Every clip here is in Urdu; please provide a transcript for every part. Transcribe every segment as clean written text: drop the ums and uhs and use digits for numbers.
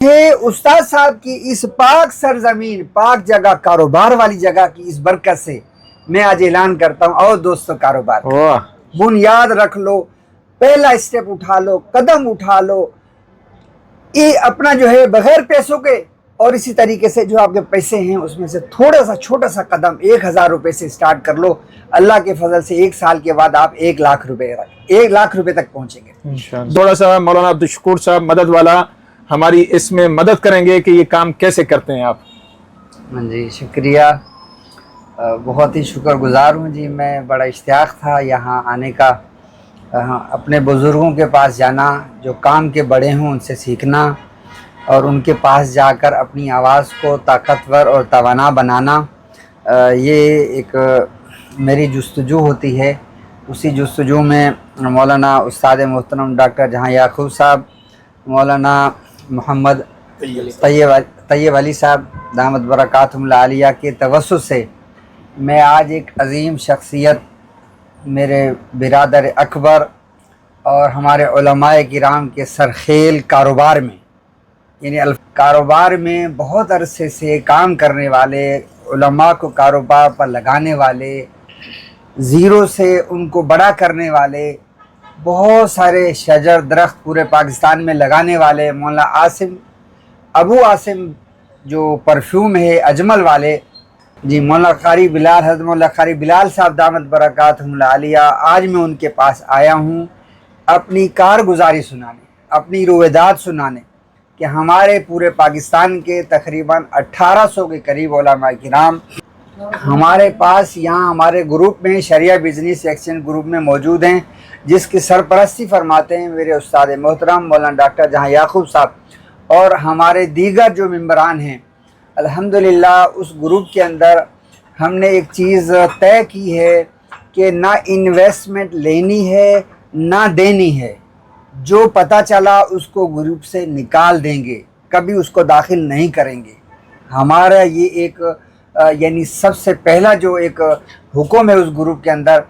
استاد صاحب کی اس پاک سرزمین، پاک جگہ، کاروبار والی جگہ کی اس برکت سے میں آج اعلان کرتا ہوں، اور دوستو کاروبار بنیاد رکھ لو، پہلا اسٹیپ اٹھا لو، قدم اٹھا لو، یہ اپنا جو ہے بغیر پیسوں کے، اور اسی طریقے سے جو آپ کے پیسے ہیں اس میں سے تھوڑا سا چھوٹا سا قدم 1000 روپے سے سٹارٹ کر لو. اللہ کے فضل سے 1 سال کے بعد آپ 1 لاکھ روپے تک پہنچیں گے. تھوڑا سا مولانا عبدالشکور صاحب مدد والا ہماری اس میں مدد کریں گے کہ یہ کام کیسے کرتے ہیں آپ؟ جی شکریہ، بہت ہی شکر گزار ہوں جی. میں بڑا اشتیاق تھا یہاں آنے کا، اپنے بزرگوں کے پاس جانا، جو کام کے بڑے ہوں ان سے سیکھنا، اور ان کے پاس جا کر اپنی آواز کو طاقتور اور توانا بنانا. یہ ایک میری جستجو ہوتی ہے. اسی جستجو میں مولانا استاد محترم ڈاکٹر جہاں یعقوب صاحب، مولانا محمد طیب علی صاحب دامت برکاتہم العالیہ کے توسط سے میں آج ایک عظیم شخصیت، میرے برادر اکبر اور ہمارے علماء کرام کے سرخیل کاروبار میں، یعنی کاروبار میں بہت عرصے سے کام کرنے والے، علماء کو کاروبار پر لگانے والے، زیرو سے ان کو بڑا کرنے والے، بہت سارے شجر درخت پورے پاکستان میں لگانے والے مولانا ابو عاصم جو پرفیوم ہے اجمل والے، جی مولانا قاری بلال، حضرت مولانا قاری بلال صاحب دامت برکاتہم العالیہ، آج میں ان کے پاس آیا ہوں اپنی کارگزاری سنانے، اپنی رویداد سنانے کہ ہمارے پورے پاکستان کے تقریباً 1800 کے قریب علماء کرام ہمارے پاس یہاں ہمارے گروپ میں، شریعہ بزنس ایکسچینج گروپ میں موجود ہیں، جس کی سرپرستی فرماتے ہیں میرے استاد محترم مولانا ڈاکٹر جہاں یعقوب صاحب، اور ہمارے دیگر جو ممبران ہیں. الحمدللہ اس گروپ کے اندر ہم نے ایک چیز طے کی ہے کہ نہ انویسٹمنٹ لینی ہے نہ دینی ہے. جو پتہ چلا اس کو گروپ سے نکال دیں گے، کبھی اس کو داخل نہیں کریں گے. ہمارا یہ ایک یعنی سب سے پہلا جو ایک حکم ہے اس گروپ کے اندر،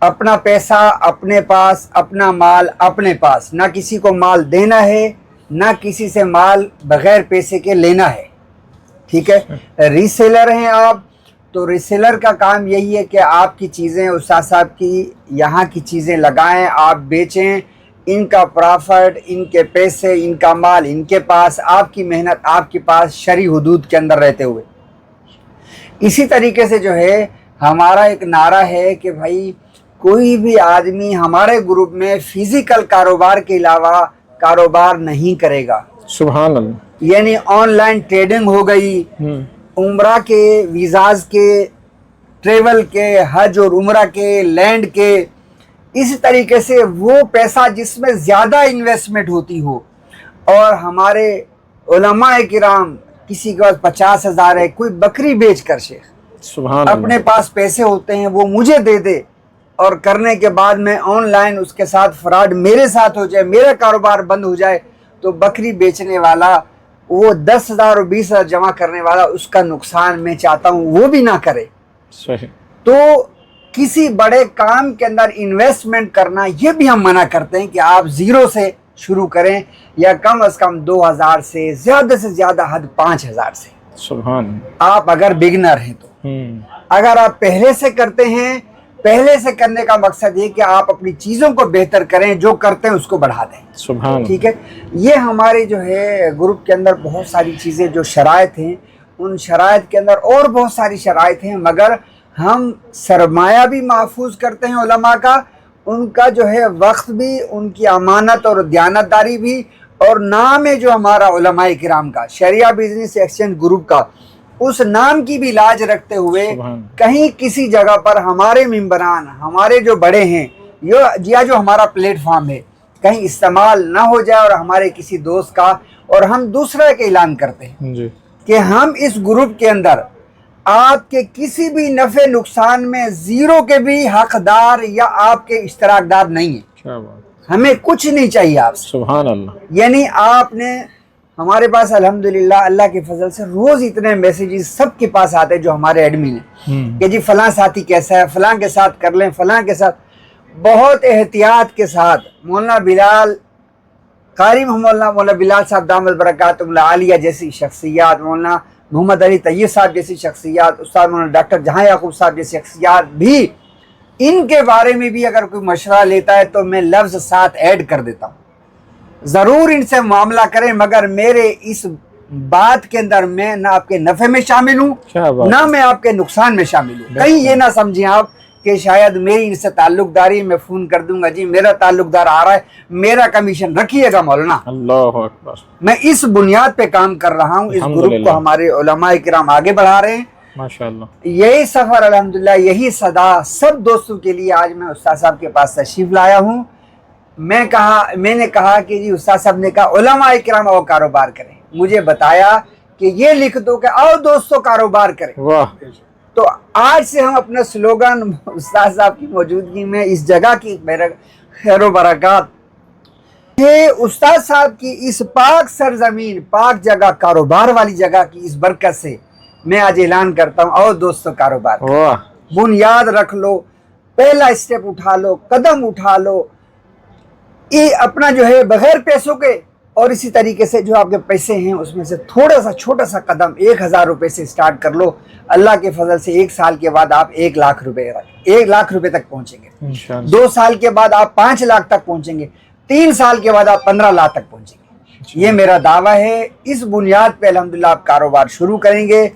اپنا پیسہ اپنے پاس، اپنا مال اپنے پاس، نہ کسی کو مال دینا ہے نہ کسی سے مال بغیر پیسے کے لینا ہے. ٹھیک ہے؟ ریسیلر ہیں آپ، تو ریسیلر کا کام یہی ہے کہ آپ کی چیزیں، استاد صاحب کی یہاں کی چیزیں لگائیں، آپ بیچیں، ان کا پرافٹ، ان کے پیسے، ان کا مال ان کے پاس، آپ کی محنت آپ کے پاس، شرعی حدود کے اندر رہتے ہوئے. اسی طریقے سے جو ہے ہمارا ایک نعرہ ہے کہ بھائی کوئی بھی آدمی ہمارے گروپ میں فزیکل کاروبار کے علاوہ کاروبار نہیں کرے گا. سبحان اللہ. یعنی آن لائن ٹریڈنگ ہو گئی، عمرہ کے ویزاز کے، ٹریول کے، حج اور عمرہ کے، لینڈ کے. اسی طریقے سے وہ پیسہ جس میں زیادہ انویسٹمنٹ ہوتی ہو، اور ہمارے علماء کرام کسی کے پاس 50,000 ہے، کوئی بکری بیچ کر شیخ سبحان اپنے اللہ. پاس پیسے ہوتے ہیں وہ مجھے دے دے، اور کرنے کے بعد میں آن لائن اس کے ساتھ فراڈ میرے ساتھ ہو جائے، میرا کاروبار بند ہو جائے، تو بکری بیچنے والا وہ 10,000 اور 20,000 جمع کرنے والا اس کا نقصان میں چاہتا ہوں وہ بھی نہ کرے. صحیح. تو کسی بڑے کام کے اندر انویسٹمنٹ کرنا یہ بھی ہم منع کرتے ہیں کہ آپ زیرو سے شروع کریں، یا کم از کم 2,000 سے زیادہ حد 5,000 سے. سبحان اللہ. آپ اگر بگنر ہیں تو. اگر آپ پہلے سے کرتے ہیں، پہلے سے کرنے کا مقصد یہ کہ آپ اپنی چیزوں کو بہتر کریں، جو کرتے ہیں اس کو بڑھا دیں. سبحان اللہ. ٹھیک ہے؟ یہ ہمارے جو ہے گروپ کے اندر بہت ساری چیزیں، جو شرائط ہیں، ان شرائط کے اندر اور بہت ساری شرائط ہیں، مگر ہم سرمایہ بھی محفوظ کرتے ہیں علماء کا، ان کا جو ہے وقت بھی، ان کی امانت اور دیانتداری بھی، اور نام ہے جو ہمارا علماء کرام کا شریعہ بزنس ایکسچینج گروپ کا، اس نام کی بھی لاج رکھتے ہوئے کہیں کسی جگہ پر ہمارے ممبران، ہمارے جو بڑے ہیں، یا جو ہمارا پلیٹ فارم ہے، کہیں استعمال نہ ہو جائے، اور ہمارے کسی دوست کا. اور ہم دوسرا ایک اعلان کرتے ہیں کہ ہم اس گروپ کے اندر آپ کے کسی بھی نفع نقصان میں زیرو کے بھی حقدار یا آپ کے اشتراک دار نہیں ہیں. ہمیں کچھ نہیں چاہیے آپ سے. سبحان اللہ. یعنی آپ نے ہمارے پاس الحمدللہ اللہ کے فضل سے روز اتنے میسیجز سب کے پاس آتے جو ہمارے ایڈمن ہیں کہ جی فلاں ساتھی کیسا ہے، فلاں کے ساتھ کر لیں، فلاں کے ساتھ. بہت احتیاط کے ساتھ مولانا بلال قاری مولانا مولانا بلال صاحب دامت برکاتہ عالیہ جیسی شخصیات، مولانا محمد علی طیب صاحب جیسی شخصیات، استاد مولانا ڈاکٹر جہاں یعقوب صاحب جیسی شخصیات بھی، ان کے بارے میں بھی اگر کوئی مشورہ لیتا ہے تو میں لفظ ساتھ ایڈ کر دیتا ہوں. ضرور ان سے معاملہ کریں، مگر میرے اس بات کے اندر میں نہ آپ کے نفع میں شامل ہوں نہ میں آپ کے نقصان میں شامل ہوں. کہیں یہ نہ سمجھیں آپ کہ شاید میری ان سے تعلق داری، میں فون کر دوں گا جی میرا تعلق دار آ رہا ہے میرا کمیشن رکھیے گا مولانا. اللہ اکبر. میں اس بنیاد پہ کام کر رہا ہوں. اس گروپ کو ہمارے علماء کرام آگے بڑھا رہے ہیں. ماشاءاللہ. یہی سفر الحمدللہ، یہی صدا سب دوستوں کے لیے آج میں استاد صاحب کے پاس تشریف لایا ہوں. میں نے کہا کہ جی استاد صاحب نے کہا علماء کرام آؤ کاروبار کریں. مجھے بتایا کہ یہ لکھ دو کہ آؤ دوستوں کاروبار کریں. واہ. تو آج سے ہم اپنا سلوگن استاد صاحب کی موجودگی میں اس جگہ کی خیر و برکات کہ استاد صاحب کی اس پاک سرزمین، پاک جگہ، کاروبار والی جگہ کی اس برکت سے میں آج اعلان کرتا ہوں آؤ دوستوں کاروبار. واہ. بنیاد رکھ لو، پہلا اسٹیپ اٹھا لو، قدم اٹھا لو. یہ اپنا جو ہے بغیر پیسوں کے، اور اسی طریقے سے جو آپ کے پیسے ہیں اس میں سے تھوڑا سا چھوٹا سا قدم 1000 روپے سے سٹارٹ کر لو. اللہ کے فضل سے 1 سال کے بعد آپ 1 لاکھ روپے 1 لاکھ روپے تک پہنچیں گے. انشاءاللہ. 2 سال کے بعد آپ 5 لاکھ تک پہنچیں گے. 3 سال کے بعد آپ 15 لاکھ تک پہنچیں گے. یہ میرا دعویٰ ہے. اس بنیاد پہ الحمدللہ آپ کاروبار شروع کریں گے.